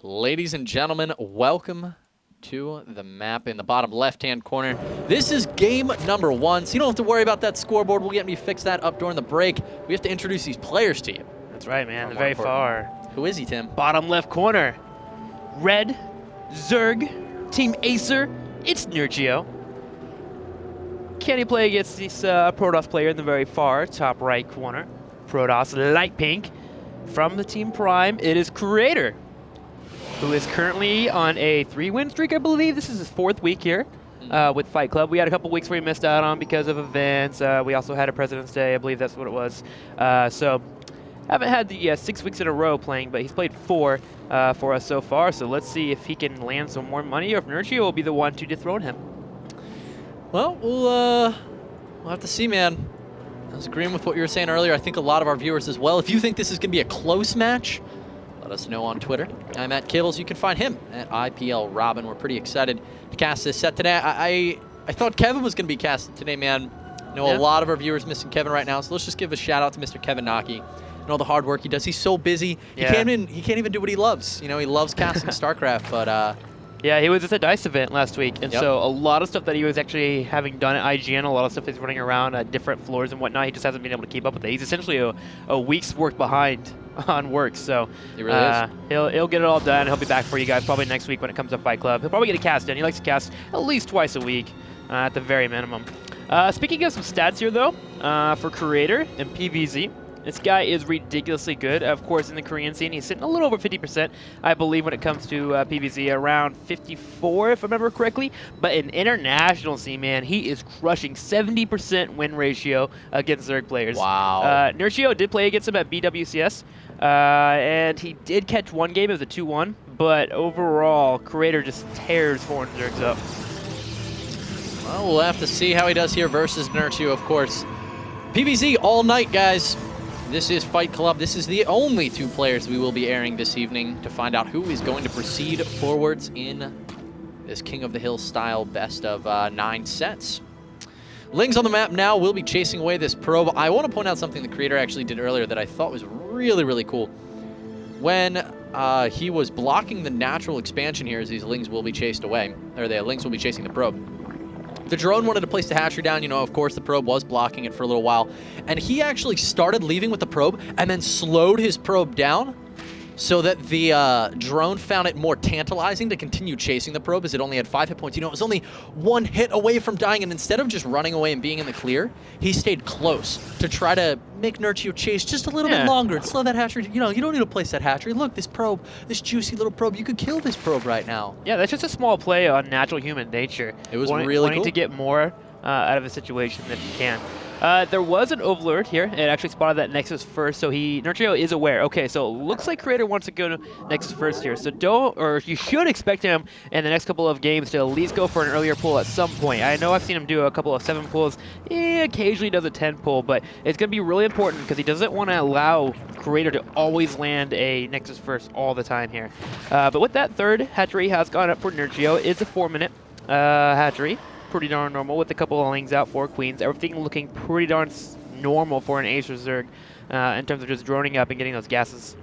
Ladies and gentlemen, welcome to the map in the bottom left-hand corner. This is game number 1, so you don't have to worry about that scoreboard. We'll get me fix that up during the break. We have to introduce these players to you. That's right, man. Very far. Who is he, Tim? Bottom left corner. Red, Zerg, Team Acer. It's Nerchio. Can he play against this Protoss player in the very far top right corner? Protoss light pink. From the Team Prime, it is Creator, who is currently on a 3-win streak, I believe. This is his 4th week here with Fight Club. We had a couple weeks where we missed out on because of events. We also had a President's Day, I believe that's what it was. So haven't had the 6 weeks in a row playing, but he's played 4 for us so far. So let's see if he can land some more money or if Nerchio will be the one to dethrone him. Well, we'll have to see, man. I was agreeing with what you were saying earlier. I think a lot of our viewers as well. If you think this is going to be a close match, let us know on Twitter. I'm at Kibbles. You can find him at IPL Robin. We're pretty excited to cast this set today. I thought Kevin was going to be casted today, man. I know a lot of our viewers missing Kevin right now, so let's just give a shout out to Mr. Kevin Naki and all the hard work he does. He's so busy. He can't even do what he loves. You know, he loves casting StarCraft, but yeah, he was at the DICE event last week, and so a lot of stuff that he was actually having done at IGN, a lot of stuff he's running around at different floors and whatnot, he just hasn't been able to keep up with it. He's essentially a week's work behind on work, so he really is. He'll get it all done. He'll be back for you guys probably next week when it comes to Fight Club. He'll probably get a cast in. He likes to cast at least twice a week at the very minimum. Speaking of some stats here, though, for Creator and PVZ, this guy is ridiculously good. Of course, in the Korean scene, he's sitting a little over 50%, I believe, when it comes to PVZ, around 54, if I remember correctly. But in international scene, man, he is crushing 70% win ratio against Zerg players. Wow. Nerchio did play against him at BWCS, and he did catch one game. It was a 2-1, but overall, Creator just tears foreign Zergs up. Well, we'll have to see how he does here versus Nerchio, of course. PVZ all night, guys. This is Fight Club. This is the only 2 players we will be airing this evening to find out who is going to proceed forwards in this King of the Hill style best of 9 sets. Lings on the map now will be chasing away this probe. I want to point out something the Creator actually did earlier that I thought was really, really cool. When he was blocking the natural expansion here as these Lings will be chased away, or the Lings will be chasing the probe. The drone wanted to place the hatchery down. You know, of course, the probe was blocking it for a little while. And he actually started leaving with the probe and then slowed his probe down so that the drone found it more tantalizing to continue chasing the probe as it only had 5 hit points. You know, it was only 1 hit away from dying. And instead of just running away and being in the clear, he stayed close to try to make Nerchio chase just a little bit longer and slow that hatchery. You know, you don't need to place that hatchery. Look, this probe, this juicy little probe, you could kill this probe right now. Yeah, that's just a small play on natural human nature. It was really wanting cool. to get more out of a situation if you can. There was an overlord here. It actually spotted that Nexus first, so Nerchio is aware. Okay, so it looks like Creator wants to go to Nexus first here. So you should expect him in the next couple of games to at least go for an earlier pull at some point. I know I've seen him do a couple of 7 pulls. He occasionally does a 10 pull, but it's going to be really important because he doesn't want to allow Creator to always land a Nexus first all the time here. But with that, third hatchery has gone up for Nerchio. It's a 4-minute hatchery. Pretty darn normal with a couple of Lings out, 4 queens. Everything looking pretty darn normal for an Acer Zerg in terms of just droning up and getting those gases.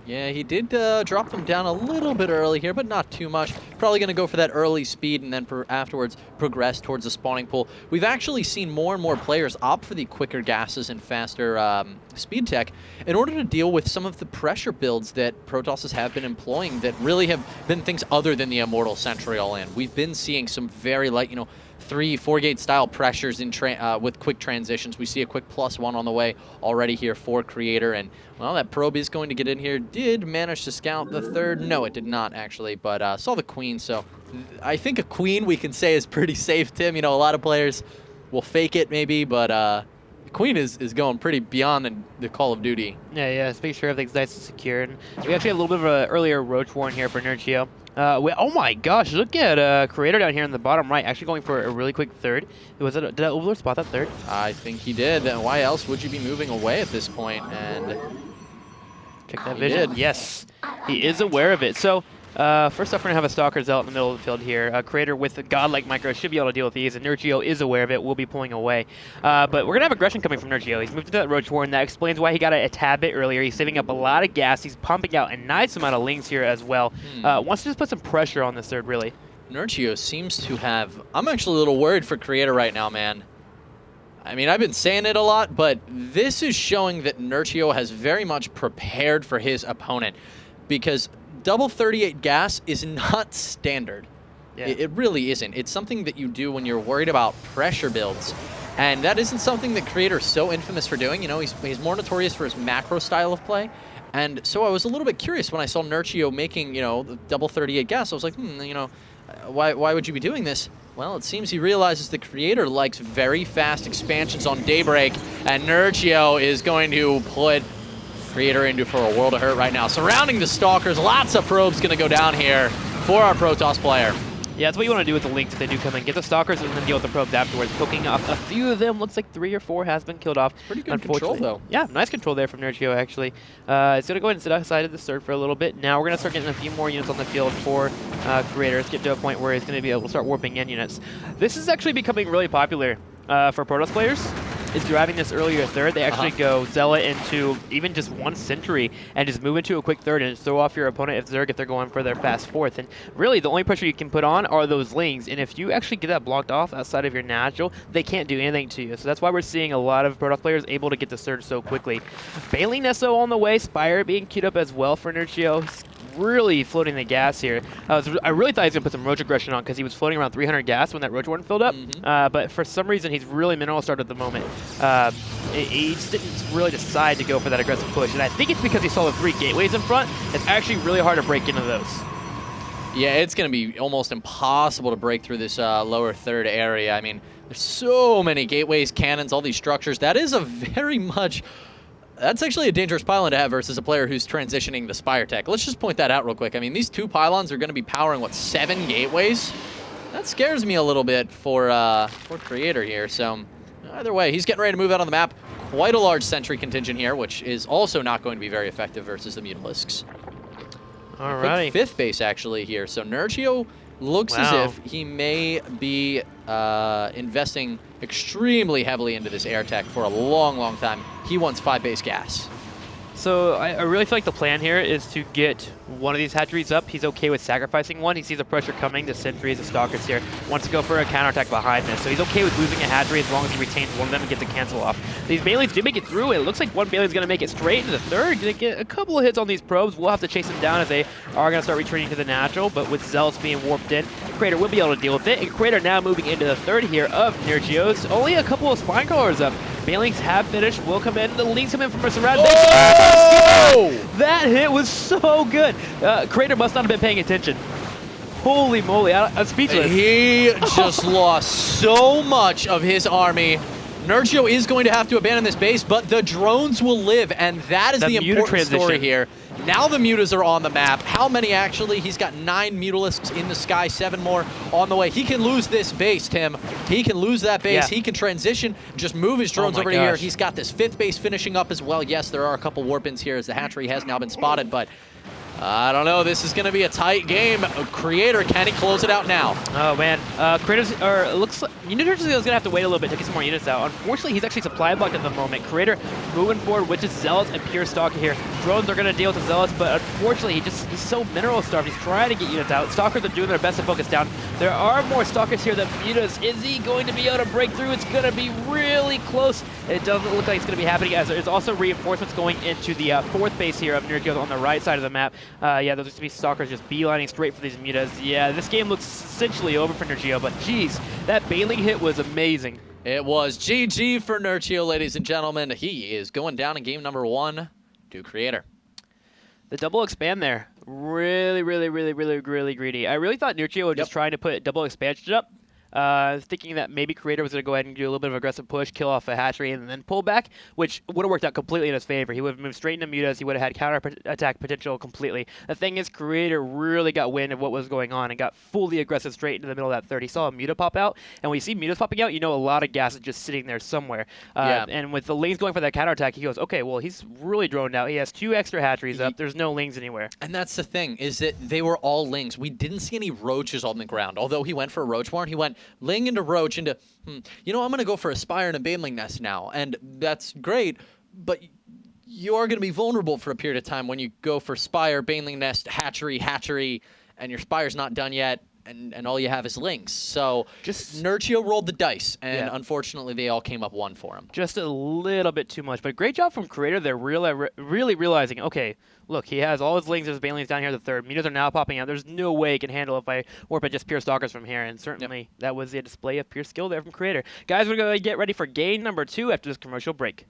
Yeah, he did drop them down a little bit early here, but not too much. Probably going to go for that early speed and then afterwards progress towards the spawning pool. We've actually seen more and more players opt for the quicker gases and faster speed tech in order to deal with some of the pressure builds that Protosses have been employing that really have been things other than the Immortal Sentry all-in. We've been seeing some very light, 3-4 gate style pressures in with quick transitions. We see a quick +1 on the way already here for Creator, and well, that probe is going to get in here. Did manage to scout the third? No, it did not actually, but saw the queen. So I think a queen we can say is pretty safe, Tim. You know, a lot of players will fake it maybe, but queen is going pretty beyond the Call of Duty. Yeah, just make sure everything's nice and secure. And we actually had a little bit of an earlier roach warren here for Nerchio. Oh my gosh, look at Creator down here in the bottom right, actually going for a really quick third. Did that Overlord spot that third? I think he did. Why else would you be moving away at this point? And check that vision. Yes, he is aware of it. So First off, we're going to have a Stalker Zealot in the middle of the field here. Creator with a godlike micro should be able to deal with these, and Nerchio is aware of it. We'll be pulling away. But we're going to have aggression coming from Nerchio. He's moved into that Roach Warren. That explains why he got it a tad bit earlier. He's saving up a lot of gas. He's pumping out a nice amount of lings here as well. Wants to just put some pressure on this third, really. Nerchio seems to have... I'm actually a little worried for Creator right now, man. I mean, I've been saying it a lot, but this is showing that Nerchio has very much prepared for his opponent, because double 38 gas is not standard. Yeah. It really isn't. It's something that you do when you're worried about pressure builds, and that isn't something that Creator's so infamous for doing. You know, he's more notorious for his macro style of play, and so I was a little bit curious when I saw Nerchio making, you know, the double 38 gas. I was like, you know, why would you be doing this? Well, it seems he realizes the Creator likes very fast expansions on Daybreak, and Nerchio is going to put Creator into for a world of hurt right now. Surrounding the Stalkers, lots of probes going to go down here for our Protoss player. Yeah, that's what you want to do with the links if they do come in. Get the Stalkers and then deal with the probes afterwards. Poking off a few of them. Looks like 3 or 4 has been killed off. Pretty good control, though. Yeah, nice control there from Nerchio, actually. It's going to go ahead and sit outside of the third for a little bit. Now we're going to start getting a few more units on the field for Creator. Let's get to a point where he's going to be able to start warping in units. This is actually becoming really popular for Protoss players. Is driving this earlier third. They actually go Zealot into even just 1 Sentry and just move into a quick third and throw off your opponent if they're going for their fast fourth. And really, the only pressure you can put on are those lings. And if you actually get that blocked off outside of your natural, they can't do anything to you. So that's why we're seeing a lot of Protoss players able to get the surge so quickly. Bailing Nesso on the way, Spire being queued up as well for Nerchio. Really floating the gas here. I really thought he was going to put some Roach aggression on because he was floating around 300 gas when that Roach Warden filled up. But for some reason, he's really mineral started at the moment. He just didn't really decide to go for that aggressive push. And I think it's because he saw the 3 gateways in front. It's actually really hard to break into those. Yeah, it's going to be almost impossible to break through this lower third area. I mean, there's so many gateways, cannons, all these structures. That is a very much... That's actually a dangerous pylon to have versus a player who's transitioning the Spire tech. Let's just point that out real quick. I mean, these 2 pylons are going to be powering, what, 7 gateways? That scares me a little bit for Creator here. So either way, he's getting ready to move out on the map. Quite a large sentry contingent here, which is also not going to be very effective versus the Mutalisks. Alrighty. 5th base, actually, here. So Nerchio looks as if he may be investing extremely heavily into this air tech for a long, long time. He wants 5 base gas. So I really feel like the plan here is to get one of these hatcheries up. He's okay with sacrificing one. He sees the pressure coming. The sentries, the stalkers here. Wants to go for a counterattack behind this. So he's okay with losing a hatchery as long as he retains one of them and gets a cancel off. These Baileys do make it through. It looks like one Bailey's going to make it straight into the third. Going to get a couple of hits on these probes. We'll have to chase them down as they are going to start retreating to the natural. But with Zealots being warped in, Creator will be able to deal with it. And Creator now moving into the third here of Nerchio's. Only a couple of spine crawlers up. Bailings have finished. Will come in. The links come in from a surround. That hit was so good. Creator must not have been paying attention. Holy moly, I'm speechless. He just lost so much of his army. Nerchio is going to have to abandon this base, but the drones will live, and that is the important story here. Now the Mutas are on the map. How many actually? He's got 9 Mutalisks in the sky, 7 more on the way. He can lose this base, Tim. He can lose that base. Yeah. He can transition, just move his drones over to here. He's got this 5th base finishing up as well. Yes, there are a couple warp-ins here as the hatchery has now been spotted, but I don't know. This is going to be a tight game. Creator, can he close it out now? Oh, man. Creator's, or it looks like Nerchio is going to have to wait a little bit to get some more units out. Unfortunately, he's actually supply blocked at the moment. Creator moving forward, which is Zealots and pure Stalker here. Drones are going to deal with the Zealots, but unfortunately, he's so mineral starved. He's trying to get units out. Stalkers are doing their best to focus down. There are more Stalkers here than Mutas. Is he going to be able to break through? It's going to be really close. It doesn't look like it's going to be happening, as there's also reinforcements going into the 4th base here of Nerchio on the right side of the map. Yeah, those used to be Stalkers just beelining straight for these Mutas. Yeah, this game looks essentially over for Nerchio, but geez, that bailing hit was amazing. It was GG for Nerchio, ladies and gentlemen. He is going down in game number 1 to Creator. The double expand there, really greedy. I really thought Nerchio was just trying to put double expansion up. thinking that maybe Creator was going to go ahead and do a little bit of aggressive push, kill off a hatchery, and then pull back, which would have worked out completely in his favor. He would have moved straight into mutas. He would have had counter-attack potential completely. The thing is, Creator really got wind of what was going on and got fully aggressive straight into the middle of that third. He saw a muta pop out, and when you see mutas popping out, you know a lot of gas is just sitting there somewhere. And with the Lings going for that counterattack, he goes, okay, well, he's really droned out. He has 2 extra hatcheries up. There's no Lings anywhere. And that's the thing, is that they were all Lings. We didn't see any Roaches on the ground. Although he went for a Roach Warren, he went Ling into Roach into, you know, I'm going to go for a Spire and a Baneling Nest now. And that's great, but you are going to be vulnerable for a period of time when you go for Spire, Baneling Nest, Hatchery, and your Spire's not done yet. And all you have is Lings. So just Nerchio rolled the dice, and unfortunately they all came up 1 for him. Just a little bit too much, but great job from Creator. They're really realizing, okay, look, he has all his Lings, his Banelings down here the third. Mutas are now popping out. There's no way he can handle if I warp at just pure Stalkers from here, and certainly that was a display of pure skill there from Creator. Guys, we're going to get ready for game number 2 after this commercial break.